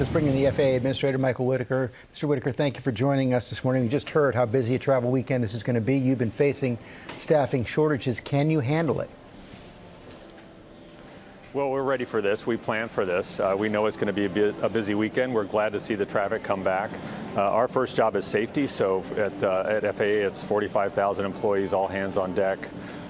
Let's bring in the FAA Administrator Michael Whitaker. Mr. Whitaker, thank you for joining us this morning. We just heard how busy a travel weekend this is going to be. You've been facing staffing shortages. Can you handle it? Well, we're ready for this. We planned for this. We know it's going to be a busy weekend. We're glad to see the traffic come back. Our first job is safety. So at FAA, it's 45,000 employees, all hands on deck,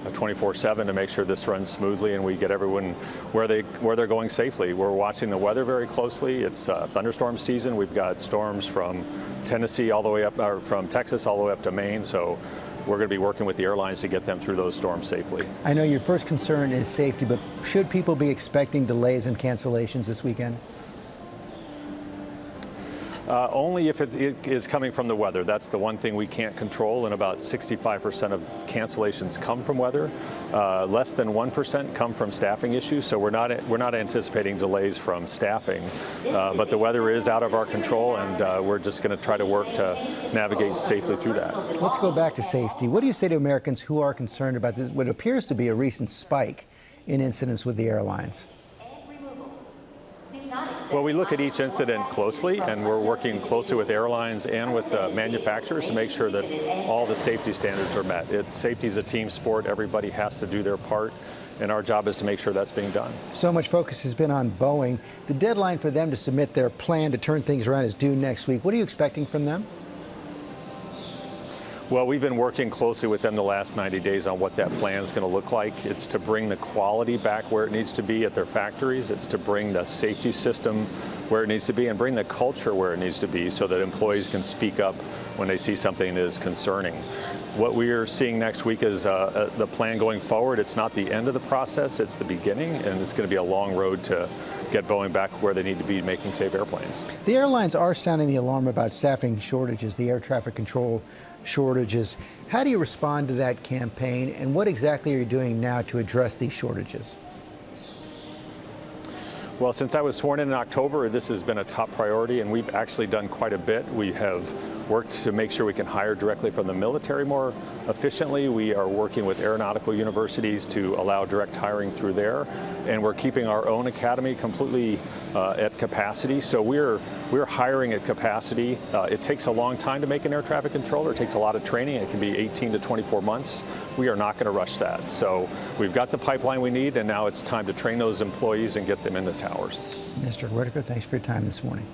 24/7 to make sure this runs smoothly and we get everyone where they're going safely. We're watching the weather very closely. It's thunderstorm season. We've got storms from Tennessee all the way up, or from Texas all the way up to Maine. So we're going to be working with the airlines to get them through those storms safely. I know your first concern is safety, but should people be expecting delays and cancellations this weekend? Only if it is coming from the weather. That's the one thing we can't control, and about 65% of cancellations come from weather. Less than 1% come from staffing issues, so we're not anticipating delays from staffing. But the weather is out of our control, and we're just going to try to work to navigate safely through that. Let's go back to safety. What do you say to Americans who are concerned about this, what appears to be a recent spike in incidents with the airlines? Well, we look at each incident closely, and we're working closely with airlines and with manufacturers to make sure that all the safety standards are met. Safety is a team sport. Everybody has to do their part, and our job is to make sure that's being done. So much focus has been on Boeing. The deadline for them to submit their plan to turn things around is due next week. What are you expecting from them? Well, we've been working closely with them the last 90 days on what that plan is going to look like. It's to bring the quality back where it needs to be at their factories. It's to bring the safety system where it needs to be and bring the culture where it needs to be so that employees can speak up when they see something that is concerning. What we are seeing next week is the plan going forward. It's not the end of the process, it's the beginning, and it's going to be a long road to get Boeing back where they need to be making safe airplanes. The airlines are sounding the alarm about staffing shortages, the air traffic control shortages. How do you respond to that campaign, and what exactly are you doing now to address these shortages? Well, since I was sworn in October, this has been a top priority, and we've actually done quite a bit. We have worked to make sure we can hire directly from the military more efficiently. We are working with aeronautical universities to allow direct hiring through there, and we're keeping our own academy completely at capacity. So we're hiring at capacity. It takes a long time to make an air traffic controller. It takes a lot of training. It can be 18 to 24 months. We are not going to rush that. So we've got the pipeline we need, and now it's time to train those employees and get them in the towers. Mr. Whitaker, thanks for your time this morning.